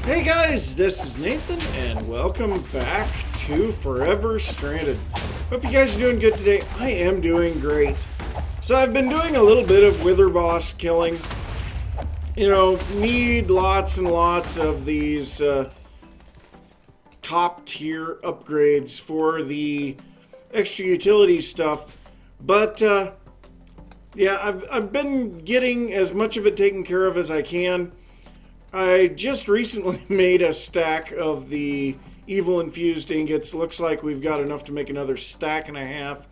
Hey guys, this is Nathan, and welcome back to Forever Stranded. Hope you guys are doing good today. I am doing great. So I've been doing a little bit of wither boss killing. You know, need lots and lots of these top tier upgrades for the extra utility stuff. But yeah, I've been getting as much of it taken care of as I can. I just recently made a stack of the evil infused ingots. Looks like we've got enough to make another stack and a half,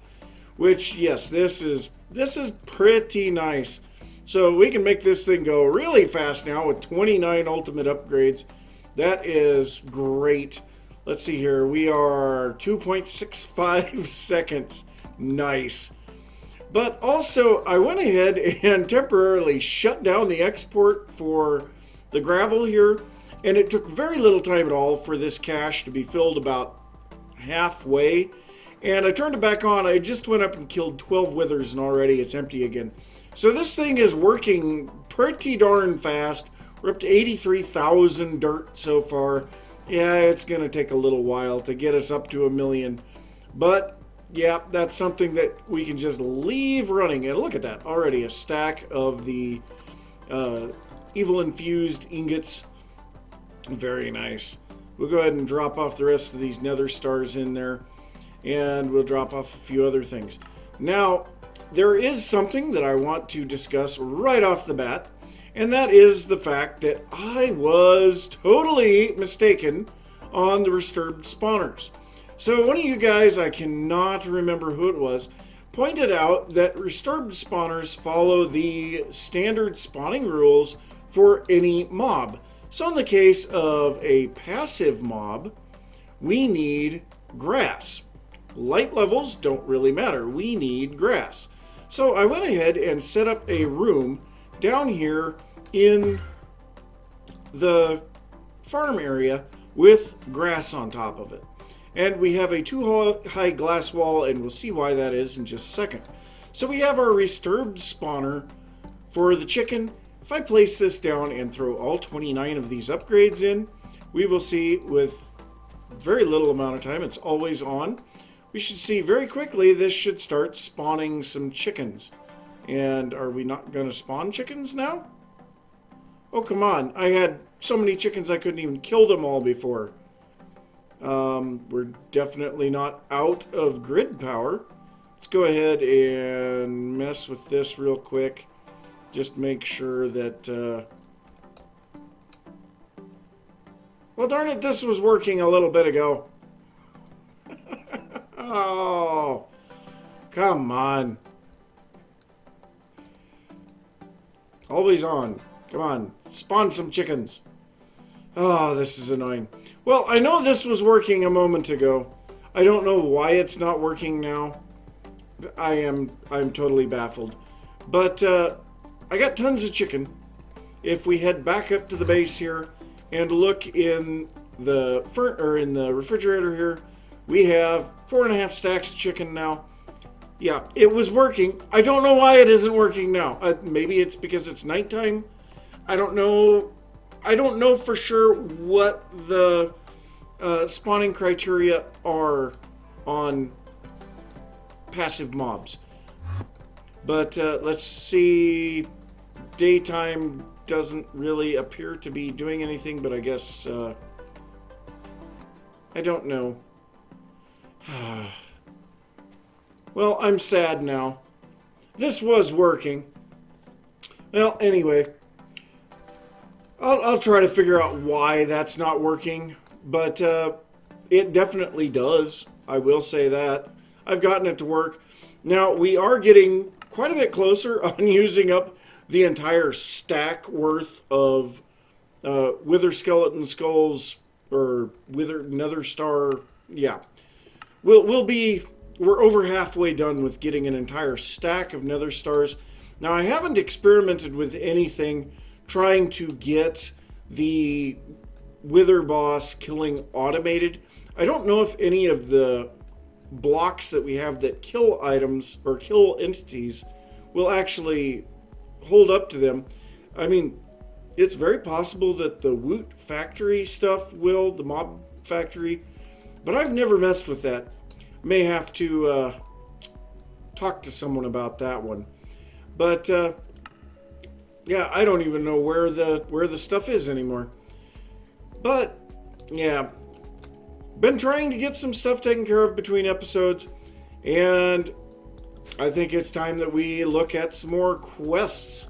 which, yes, this is pretty nice. So we can make this thing go really fast now with 29 ultimate upgrades. That is great. Let's see here. We are 2.65 seconds. Nice. But also, I went ahead and temporarily shut down the export for the gravel here, and it took very little time at all for this cache to be filled about halfway. And I turned it back on. I just went up and killed 12 withers, and already it's empty again. So this thing is working pretty darn fast. We're up to 83,000 dirt so far. Yeah, it's going to take a little while to get us up to 1 million. But, yeah, that's something that we can just leave running. And look at that. Already a stack of the evil infused ingots. Very nice. We'll go ahead and drop off the rest of these nether stars in there. And we'll drop off a few other things. Now, there is something that I want to discuss right off the bat, and that is the fact that I was totally mistaken on the disturbed spawners. So one of you guys, I cannot remember who it was, pointed out that disturbed spawners follow the standard spawning rules for any mob. So in the case of a passive mob, we need grass. Light levels don't really matter. We need grass. So I went ahead and set up a room down here in the farm area with grass on top of it. And we have a 2-high glass wall, and we'll see why that is in just a second. So we have our disturbed spawner for the chicken. If I place this down and throw all 29 of these upgrades in, we will see with very little amount of time, it's always on. We should see very quickly this should start spawning some chickens. And are we not going to spawn chickens now? Oh, come on. I had so many chickens I couldn't even kill them all before. We're definitely not out of grid power. Let's go ahead and mess with this real quick. Just make sure that... Well, darn it, this was working a little bit ago. Oh, come on. Always on. Come on, spawn some chickens. Oh, this is annoying. Well, I know this was working a moment ago. I don't know why it's not working now. I'm totally baffled. But I got tons of chicken. If we head back up to the base here and look in the refrigerator here, we have 4.5 stacks of chicken now. Yeah, it was working. I don't know why it isn't working now. Maybe it's because it's nighttime. I don't know. I don't know for sure what the spawning criteria are on passive mobs. But let's see. Daytime doesn't really appear to be doing anything, but I guess I don't know. Well, I'm sad now. This was working. Well, anyway, I'll try to figure out why that's not working, but it definitely does. I will say that. I've gotten it to work. Now, we are getting quite a bit closer on using up the entire stack worth of wither skeleton skulls, or wither nether star. Yeah. We're over halfway done with getting an entire stack of nether stars. Now, I haven't experimented with anything trying to get the wither boss killing automated. I don't know if any of the blocks that we have that kill items or kill entities will actually hold up to them. I mean, it's very possible that the Woot factory stuff will, the Mob factory, but I've never messed with that. May have to talk to someone about that one. But yeah, I don't even know where the stuff is anymore. But yeah, been trying to get some stuff taken care of between episodes, and I think it's time that we look at some more quests.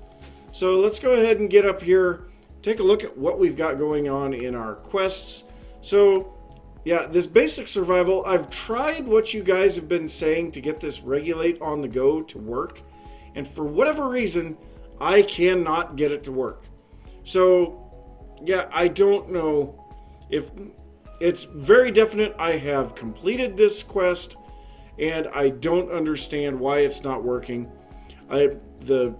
So let's go ahead and get up here, take a look at what we've got going on in our quests. So yeah, this basic survival, I've tried what you guys have been saying to get this regulate on the go to work, and for whatever reason, I cannot get it to work. So yeah, I don't know if it's very definite I have completed this quest, and I don't understand why it's not working. The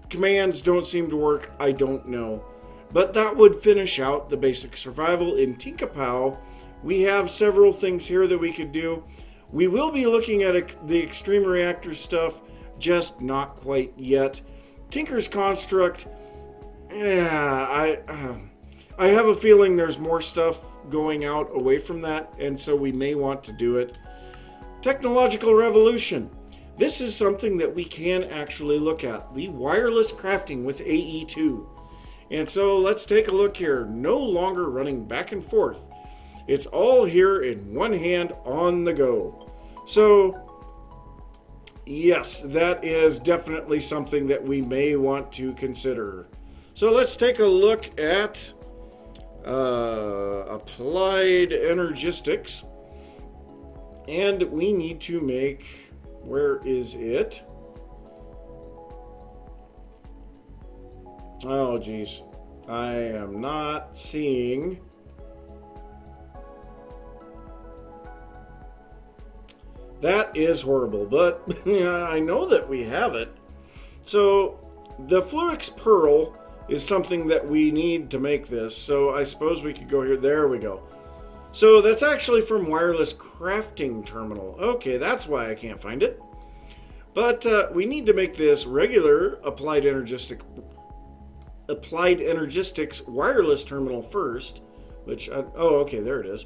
commands don't seem to work. I don't know. But that would finish out the basic survival in Tinkapow. We have several things here that we could do. We will be looking at the Extreme Reactor stuff, just not quite yet. Tinker's Construct, yeah, I have a feeling there's more stuff going out away from that, and so we may want to do it. Technological Revolution. This is something that we can actually look at. The wireless crafting with AE2. And so let's take a look here. No longer running back and forth. It's all here in one hand on the go. So yes, that is definitely something that we may want to consider. So let's take a look at Applied Energistics. And we need to make, where is it? Oh, geez. I am not seeing. That is horrible, but I know that we have it. So the Fluix Pearl is something that we need to make this. So I suppose we could go here. There we go. So that's actually from Wireless Crafting Terminal. Okay, that's why I can't find it. But we need to make this regular Applied Energistics wireless terminal first. Which, oh, okay, there it is.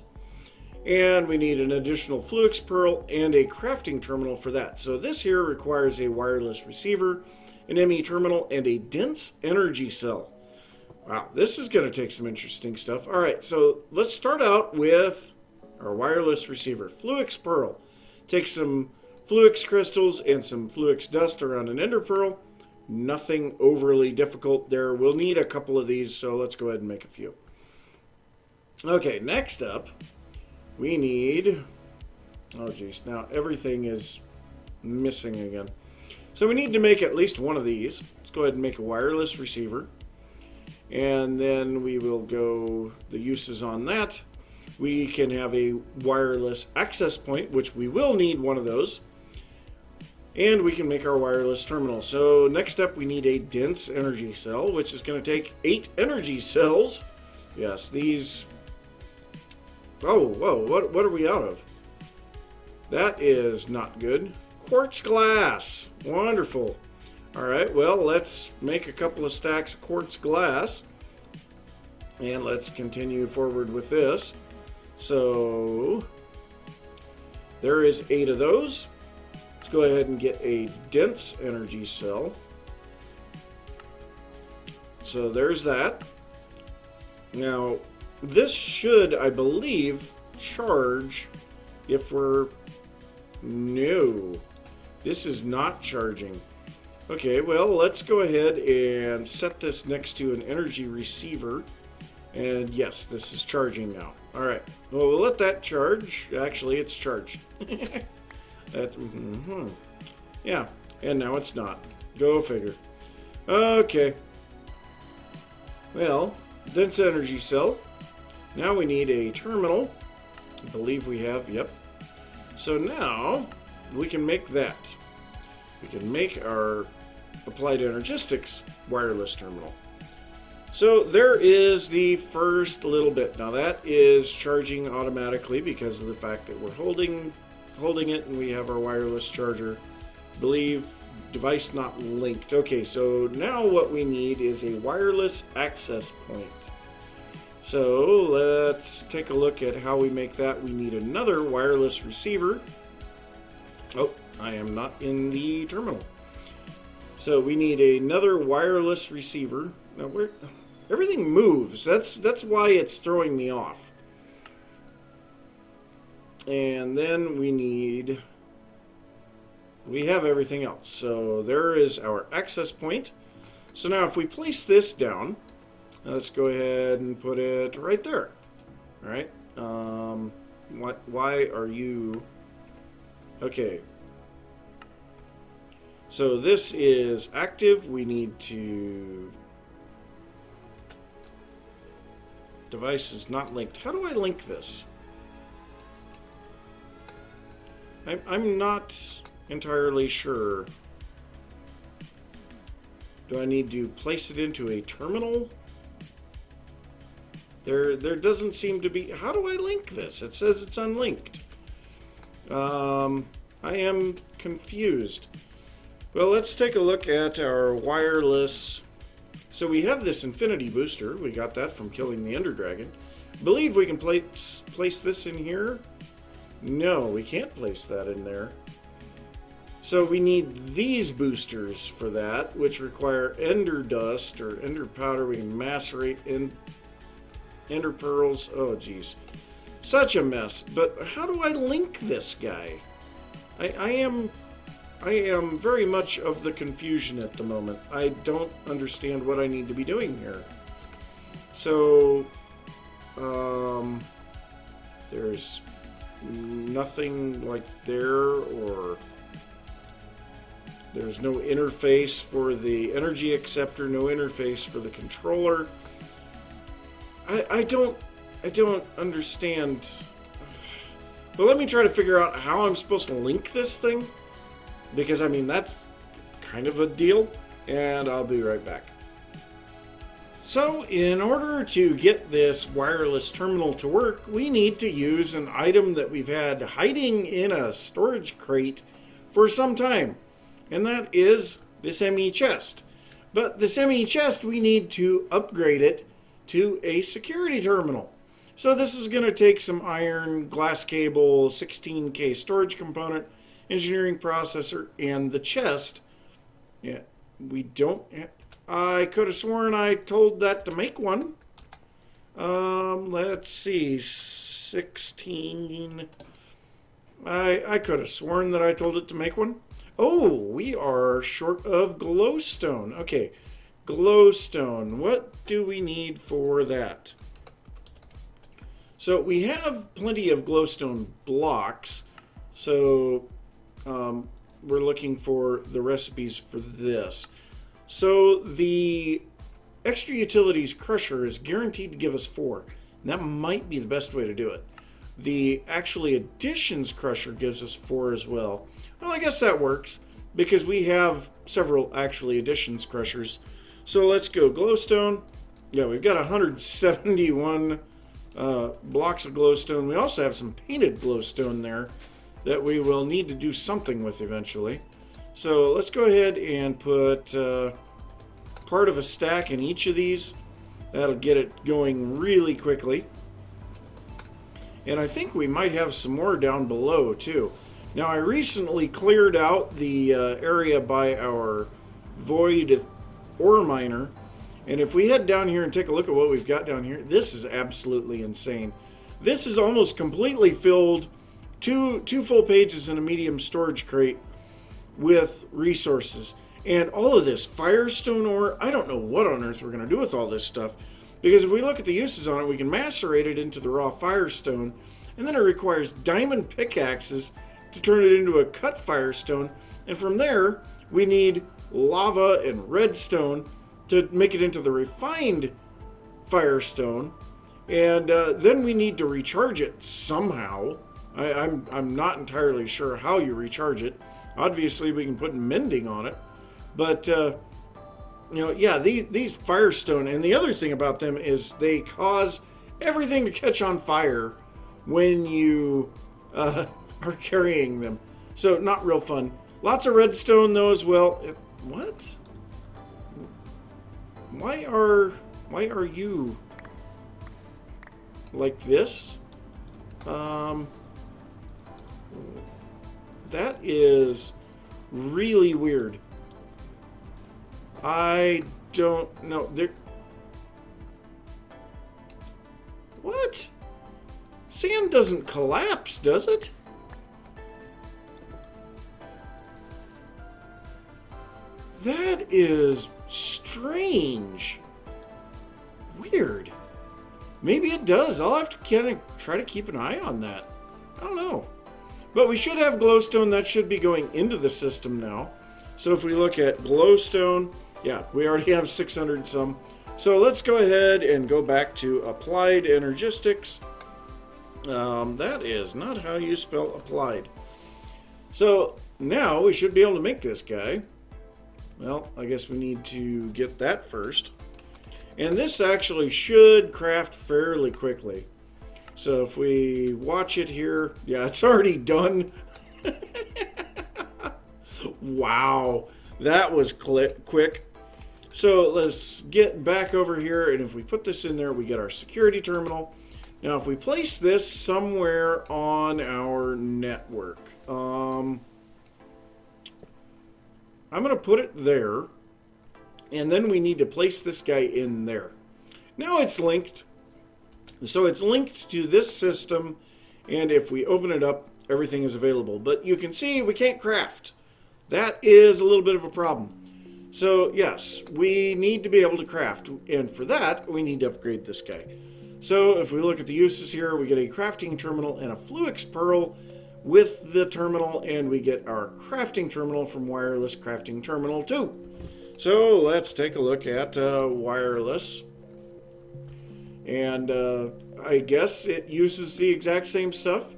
And we need an additional Fluix Pearl and a crafting terminal for that. So this here requires a wireless receiver, an ME terminal, and a dense energy cell. Wow, this is going to take some interesting stuff. All right, so let's start out with our wireless receiver. Fluix Pearl. Take some Fluix crystals and some Fluix dust around an ender pearl. Nothing overly difficult there. We'll need a couple of these, so let's go ahead and make a few. Okay, next up, we need... Oh, geez, now everything is missing again. So we need to make at least one of these. Let's go ahead and make a wireless receiver. And then we will go the uses on that. We can have a wireless access point, which we will need one of those. And we can make our wireless terminal. So next up, we need a dense energy cell, which is going to take 8 energy cells. Yes, these... Oh, whoa, what are we out of? That is not good. Quartz glass. Wonderful. Alright, well, let's make a couple of stacks of quartz glass. And let's continue forward with this. So, there is 8 of those. Let's go ahead and get a dense energy cell. So there's that. Now, this should, I believe, charge if we're... No. This is not charging. Okay, well, let's go ahead and set this next to an energy receiver. And yes, this is charging now. All right. Well, we'll let that charge. Actually, it's charged. Yeah, and now it's not. Go figure. Okay. Well, dense energy cell. Now we need a terminal. I believe we have, yep. So now we can make that. We can make our Applied Energistics wireless terminal. So there is the first little bit. Now that is charging automatically because of the fact that we're holding it and we have our wireless charger. I believe Device not linked. Okay, so now what we need is a wireless access point. So let's take a look at how we make that. We need another wireless receiver. Oh, I am not in the terminal. So we need another wireless receiver. Now everything moves. That's why it's throwing me off. And then we have everything else. So there is our access point. So now if we place this down, let's go ahead and put it right there. All right. Why are you? Okay. So this is active. We need to. Device is not linked. How do I link this? I'm not entirely sure. Do I need to place it into a terminal? There doesn't seem to be. How do I link this? It says it's unlinked. I am confused. Well, let's take a look at our wireless. So we have this infinity booster. We got that from killing the Ender Dragon. I believe we can place this in here. No, we can't place that in there. So we need these boosters for that, which require ender dust or ender powder. We can macerate in ender pearls. Oh, geez. Such a mess. But how do I link this guy? I am very much of the confusion at the moment. I don't understand what I need to be doing here. So, there's nothing like there, or there's no interface for the energy acceptor, no interface for the controller. I don't understand. Well, let me try to figure out how I'm supposed to link this thing, because I mean that's kind of a deal, and I'll be right back. So in order to get this wireless terminal to work, we need to use an item that we've had hiding in a storage crate for some time, and that is this ME chest. But this ME chest, we need to upgrade it to a security terminal. So this is going to take some iron, glass cable, 16K storage component, engineering processor, and the chest. Yeah, we don't. I could have sworn I told that to make one. Let's see, 16. I could have sworn that I told it to make one. Oh, we are short of glowstone. Okay, glowstone. What do we need for that? So we have plenty of glowstone blocks. So we're looking for the recipes for this. So the extra utilities crusher is guaranteed to give us 4. And that might be the best way to do it. The actually additions crusher gives us 4 as well. Well, I guess that works because we have several actually additions crushers. So let's go glowstone. Yeah, we've got 171 blocks of glowstone. We also have some painted glowstone there that we will need to do something with eventually. So let's go ahead and put part of a stack in each of these. That'll get it going really quickly. And I think we might have some more down below too. Now I recently cleared out the area by our void ore miner. And if we head down here and take a look at what we've got down here, this is absolutely insane. This is almost completely filled, two full pages in a medium storage crate with resources. And all of this firestone ore, I don't know what on earth we're going to do with all this stuff. Because if we look at the uses on it, we can macerate it into the raw firestone. And then it requires diamond pickaxes to turn it into a cut firestone. And from there, we need lava and redstone to make it into the refined firestone. And then we need to recharge it somehow. I'm not entirely sure how you recharge it. Obviously, we can put mending on it. But, you know, yeah, these firestone, and the other thing about them is they cause everything to catch on fire when you are carrying them. So, not real fun. Lots of redstone though as well. What? Why are you like this? That is really weird. I don't know. What? Sand doesn't collapse, does it? That is strange. Weird. Maybe it does. I'll have to kind of try to keep an eye on that. I don't know. But we should have glowstone. That should be going into the system now. So if we look at glowstone, yeah, we already have 600 some. So let's go ahead and go back to applied energistics. That is not how you spell applied. So now we should be able to make this guy. Well, I guess we need to get that first. And this actually should craft fairly quickly. So if we watch it here, yeah, it's already done. Wow, that was quick. So let's get back over here, and if we put this in there, we get our security terminal. Now, if we place this somewhere on our network, I'm going to put it there, and then we need to place this guy in there. Now it's linked. So it's linked to this system, and if we open it up, everything is available. But you can see we can't craft. That is a little bit of a problem. So yes, we need to be able to craft, and for that, we need to upgrade this guy. So if we look at the uses here, we get a crafting terminal and a Fluix Pearl with the terminal, and we get our crafting terminal from Wireless Crafting Terminal 2. So let's take a look at wireless. And I guess it uses the exact same stuff.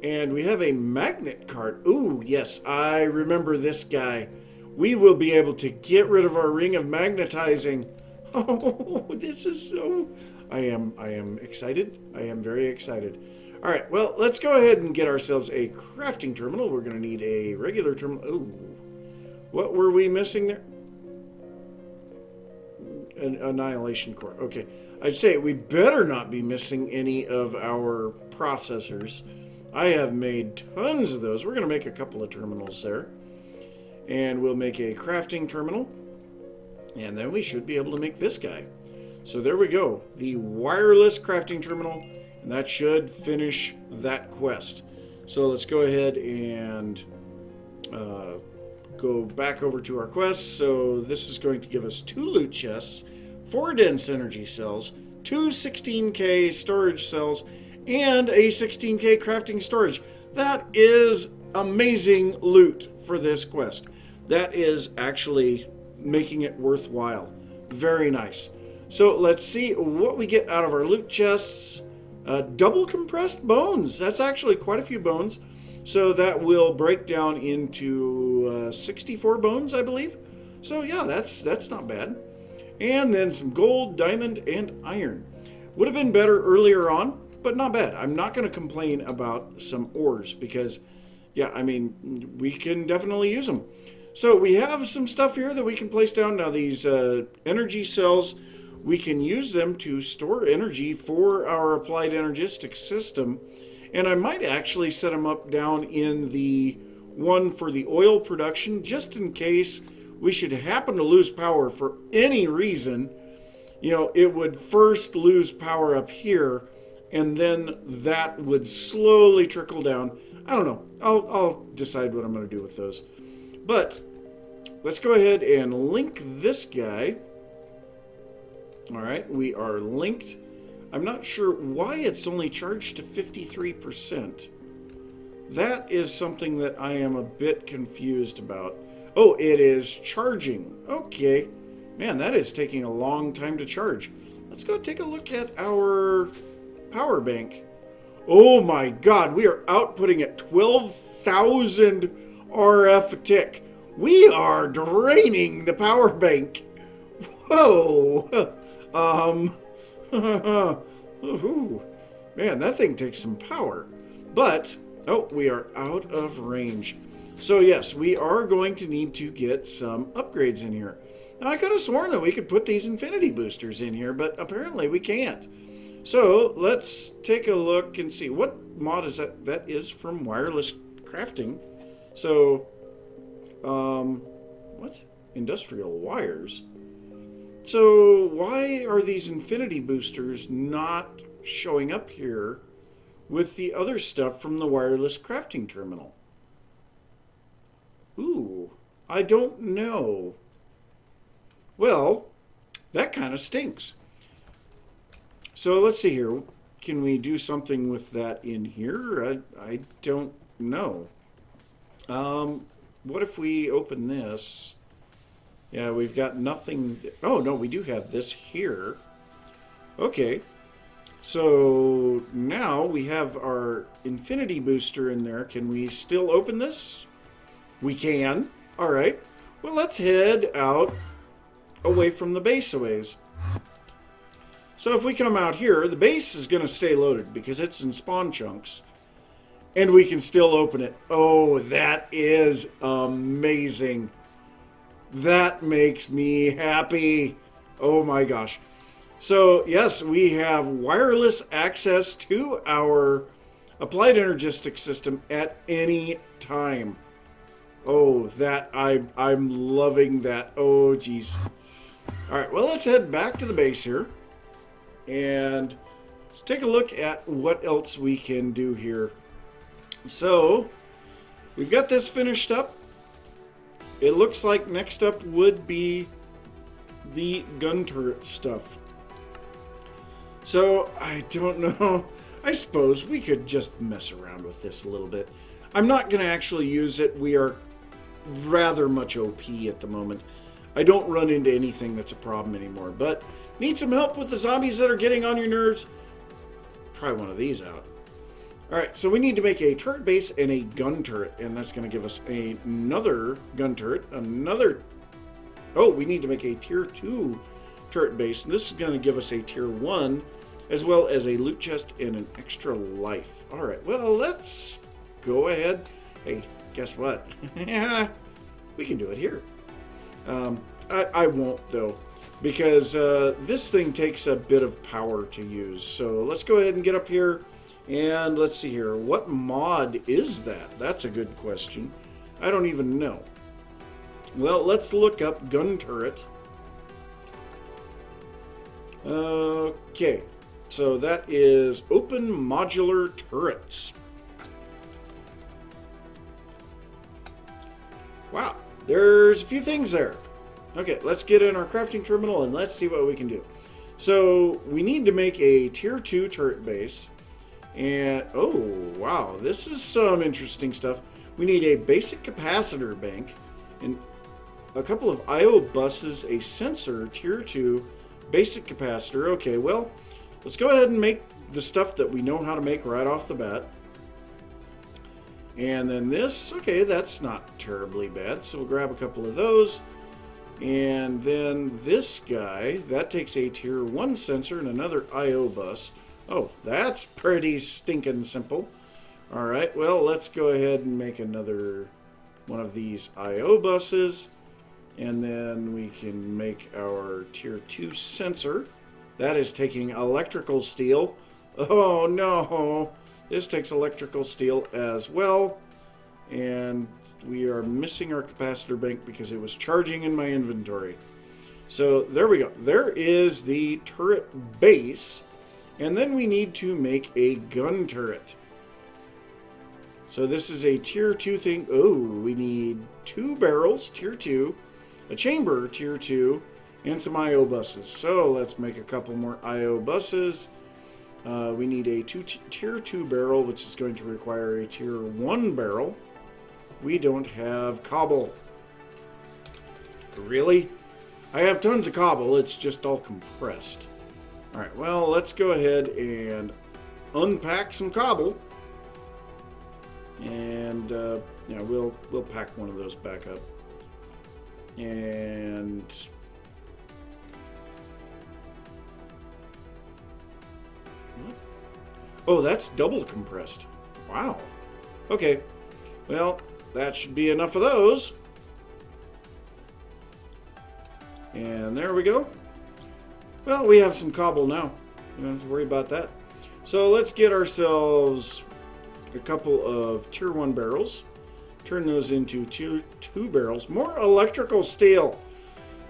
And we have a magnet card. Ooh, yes, I remember this guy. We will be able to get rid of our ring of magnetizing. Oh, this is so... I am excited. I am very excited. All right, well, let's go ahead and get ourselves a crafting terminal. We're going to need a regular terminal. Ooh, what were we missing there? An annihilation core. Okay, I'd say we better not be missing any of our processors. I have made tons of those. We're going to make a couple of terminals there. And we'll make a crafting terminal. And then we should be able to make this guy. So there we go. The wireless crafting terminal. And that should finish that quest. So let's go ahead and go back over to our quest. So this is going to give us 2 loot chests, 4 dense energy cells, 2 16K storage cells, and a 16K crafting storage. That is amazing loot for this quest. That is actually making it worthwhile. Very nice. So let's see what we get out of our loot chests. Double compressed bones. That's actually quite a few bones. So that will break down into 64 bones, I believe. So yeah, that's not bad. And then some gold, diamond, and iron. Would have been better earlier on, but not bad. I'm not going to complain about some ores because, yeah, I mean, we can definitely use them. So we have some stuff here that we can place down. Now these energy cells, we can use them to store energy for our applied energistics system. And I might actually set them up down in the one for the oil production, just in case we should happen to lose power for any reason. You know, it would first lose power up here, and then that would slowly trickle down. I don't know. I'll decide what I'm going to do with those. But let's go ahead and link this guy. All right, we are linked. I'm not sure why it's only charged to 53%. That is something that I am a bit confused about. Oh, it is charging. Okay. Man, that is taking a long time to charge. Let's go take a look at our power bank. Oh my god, we are outputting at 12,000 RF a tick. We are draining the power bank. Whoa. Ooh, man, that thing takes some power. But, oh, we are out of range. So yes, we are going to need to get some upgrades in here. Now I could have sworn that we could put these infinity boosters in here, but apparently we can't. So let's take a look and see. What mod is that? That is from Wireless Crafting. So, what? Industrial wires? So why are these infinity boosters not showing up here with the other stuff from the Wireless Crafting terminal? Ooh, I don't know. Well, that kind of stinks. So let's see here. Can we do something with that in here? I don't know. What if we open this? Yeah, we've got nothing. Oh, no, we do have this here. Okay. So now we have our infinity booster in there. Can we still open this? We can. All right. Well, let's head out away from the base a ways. So if we come out here, the base is going to stay loaded because it's in spawn chunks. And we can still open it. Oh, that is amazing. That makes me happy. Oh my gosh. So yes, we have wireless access to our applied energistic system at any time. Oh, that I'm loving that. Oh, geez. All right, well, let's head back to the base here. And let's take a look at what else we can do here. So, we've got this finished up. It looks like next up would be the gun turret stuff. So, I don't know. I suppose we could just mess around with this a little bit. I'm not going to actually use it. We are rather much OP at the moment. I don't run into anything that's a problem anymore. But, need some help with the zombies that are getting on your nerves? Try one of these out. Alright, so we need to make a turret base and a gun turret. And that's going to give us another gun turret. Oh, we need to make a tier 2 turret base. And this is going to give us a tier 1, as well as a loot chest and an extra life. Alright, well, let's go ahead. Hey, guess what? We can do it here. I won't, though, because this thing takes a bit of power to use. So let's go ahead and get up here. And let's see here. What mod is that? That's a good question. I don't even know. Well, let's look up gun turret. Okay. So that is open modular turrets. Wow. There's a few things there. Okay, let's get in our crafting terminal and let's see what we can do. So we need to make a tier 2 turret base. And, oh, wow, this is some interesting stuff. We need a basic capacitor bank, and a couple of I/O buses, a sensor, tier 2, basic capacitor. Okay, well, let's go ahead and make the stuff that we know how to make right off the bat. And then this, okay, that's not terribly bad. So we'll grab a couple of those. And then this guy, that takes a tier 1 sensor and another I/O bus. Oh, that's pretty stinking simple. Alright, well, let's go ahead and make another one of these I/O buses. And then we can make our tier 2 sensor. That is taking electrical steel. Oh, no. This takes electrical steel as well. And we are missing our capacitor bank because it was charging in my inventory. So there we go. There is the turret base. And then we need to make a gun turret. So this is a tier 2 thing. Oh, we need 2 barrels, tier 2, a chamber, tier 2, and some I/O buses. So let's make a couple more I/O buses. We need a tier 2 barrel, which is going to require a tier 1 barrel. We don't have cobble. Really? I have tons of cobble, it's just all compressed. Alright, well, let's go ahead and unpack some cobble. And, yeah, we'll pack one of those back up. And... oh, that's double compressed. Wow. Okay. Well, that should be enough of those. And there we go. Well, we have some cobble now. You don't have to worry about that. So let's get ourselves a couple of tier 1 barrels. Turn those into tier 2 barrels. More electrical steel.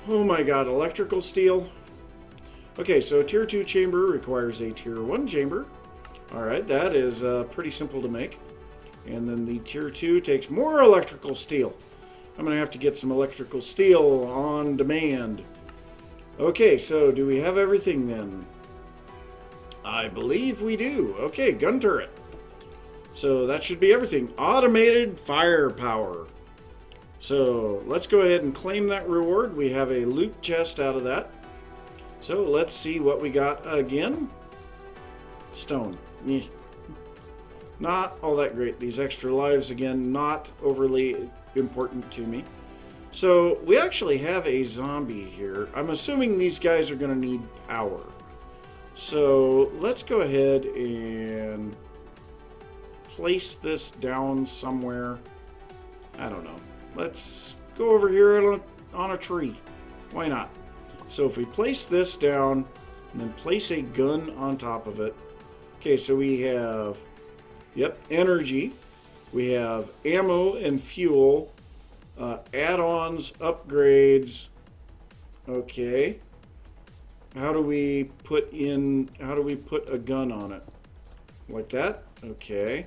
Oh my god, electrical steel. Okay, so a tier 2 chamber requires a tier 1 chamber. Alright, that is pretty simple to make. And then the tier 2 takes more electrical steel. I'm going to have to get some electrical steel on demand. Okay, so do we have everything then? I believe we do. Okay, gun turret. So that should be everything. Automated firepower. So let's go ahead and claim that reward. We have a loot chest out of that. So let's see what we got again. Stone. Not all that great. These extra lives, again, not overly important to me. So we actually have a zombie here. I'm assuming these guys are going to need power. So let's go ahead and place this down somewhere. I don't know. Let's go over here on a tree. Why not? So if we place this down and then place a gun on top of it. Okay, so we have, yep, energy. We have ammo and fuel, add-ons, upgrades. Okay. How do we put a gun on it? Like that? Okay.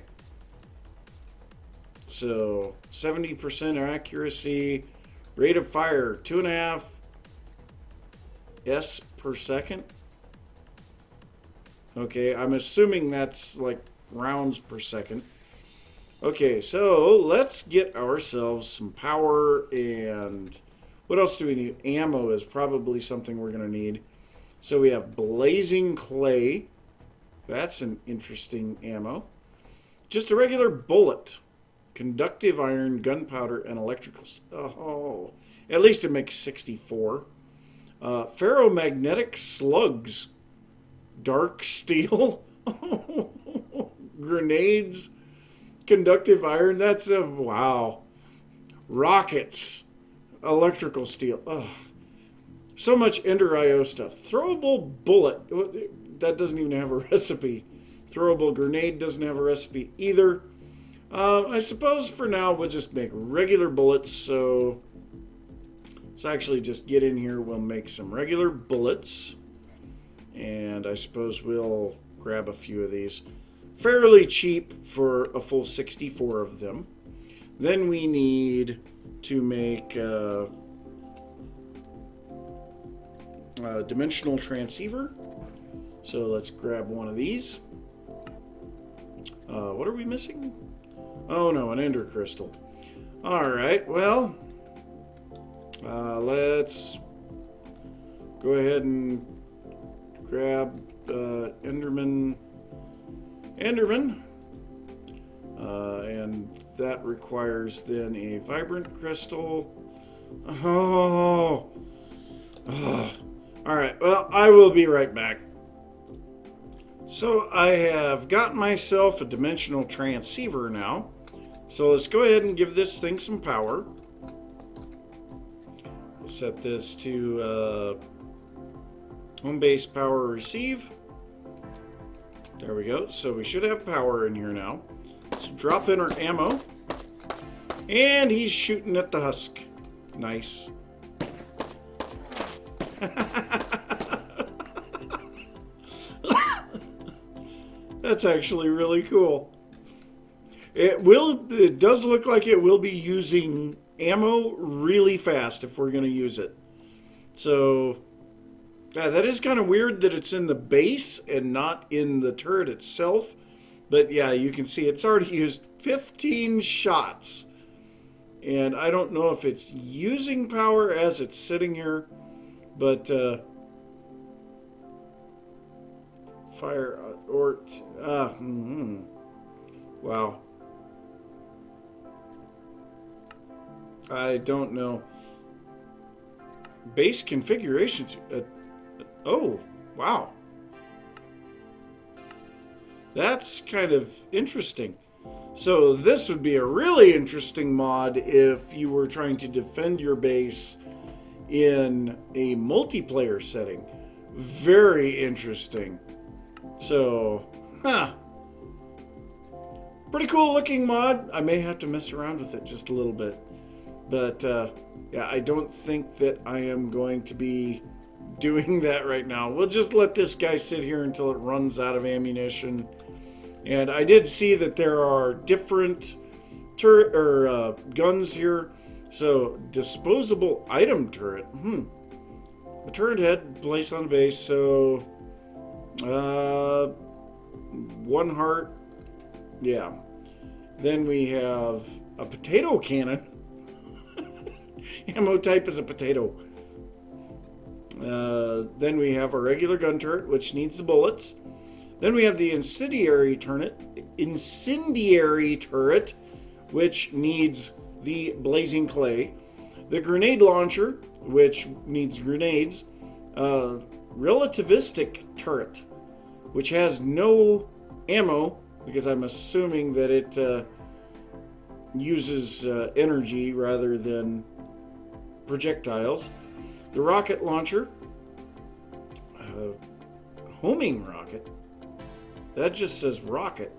So 70% accuracy, rate of fire 2.5 S per second. Okay, I'm assuming that's like rounds per second. Okay, so let's get ourselves some power, and what else do we need? Ammo is probably something we're going to need. So we have blazing clay. That's an interesting ammo. Just a regular bullet. Conductive iron, gunpowder, and electrical. Oh, at least it makes 64. Ferromagnetic slugs. Dark steel. Grenades. Conductive iron. That's a wow. Rockets. Electrical steel. Oh. So much Ender IO stuff. Throwable bullet. That doesn't even have a recipe. Throwable grenade doesn't have a recipe either. I suppose for now we'll just make regular bullets. So let's actually just get in here. We'll make some regular bullets. And I suppose we'll grab a few of these. Fairly cheap for a full 64 of them. Then we need to make dimensional transceiver. So let's grab one of these. What are we missing? Oh no, an ender crystal. Alright, well, let's go ahead and grab Enderman. And that requires then a vibrant crystal. Oh. Alright, well, I will be right back. So I have gotten myself a dimensional transceiver now. So let's go ahead and give this thing some power. We'll set this to home base power receive. There we go. So we should have power in here now. Let's drop in our ammo. And he's shooting at the husk. Nice. That's actually really cool. It does look like it will be using ammo really fast if we're going to use it. So that is kind of weird that it's in the base and not in the turret itself. But yeah, you can see it's already used 15 shots. And I don't know if it's using power as it's sitting here, but fire or wow. I don't know. Base configurations. Oh, wow. That's kind of interesting. So this would be a really interesting mod if you were trying to defend your base in a multiplayer setting. Very interesting. So, pretty cool looking mod. I may have to mess around with it just a little bit. But, yeah, I don't think that I am going to be doing that right now. We'll just let this guy sit here until it runs out of ammunition. And I did see that there are different guns here. So, disposable item turret. A turret head placed on the base. So, 1 heart. Yeah. Then we have a potato cannon. Ammo type is a potato. Then we have a regular gun turret, which needs the bullets. Then we have the incendiary turret, which needs the blazing clay. The grenade launcher, which needs grenades. Relativistic turret, which has no ammo, because I'm assuming that it uses energy rather than projectiles. The rocket launcher, homing rocket. That just says rocket,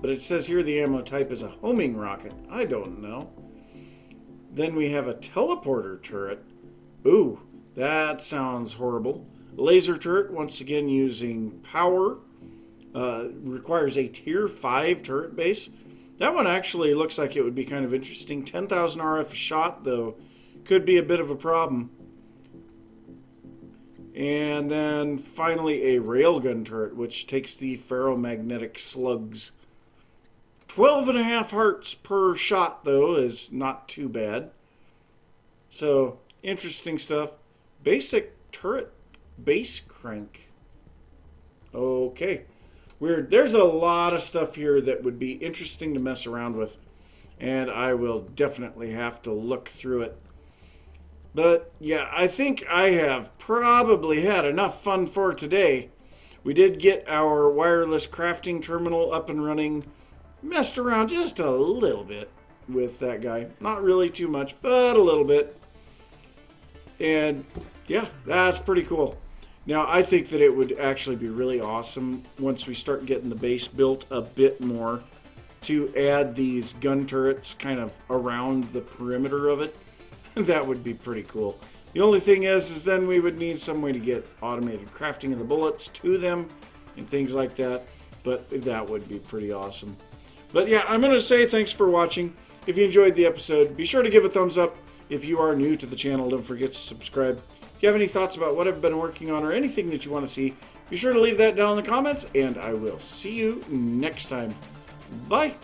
but it says here the ammo type is a homing rocket. I don't know. Then we have a teleporter turret. Ooh, that sounds horrible. Laser turret, once again using power. Requires a tier 5 turret base. That one actually looks like it would be kind of interesting. 10,000 RF a shot, though, could be a bit of a problem. And then finally a railgun turret, which takes the ferromagnetic slugs. 12.5 hearts per shot, though, is not too bad. So, interesting stuff. Basic turret base crank. Okay. Weird. There's a lot of stuff here that would be interesting to mess around with. And I will definitely have to look through it. But, yeah, I think I have probably had enough fun for today. We did get our wireless crafting terminal up and running. Messed around just a little bit with that guy. Not really too much, but a little bit. And, yeah, that's pretty cool. Now, I think that it would actually be really awesome once we start getting the base built a bit more to add these gun turrets kind of around the perimeter of it. That would be pretty cool. The only thing is then we would need some way to get automated crafting of the bullets to them and things like that. But that would be pretty awesome. But yeah, I'm going to say thanks for watching. If you enjoyed the episode, be sure to give a thumbs up. If you are new to the channel, don't forget to subscribe. If you have any thoughts about what I've been working on or anything that you want to see, be sure to leave that down in the comments, and I will see you next time. Bye!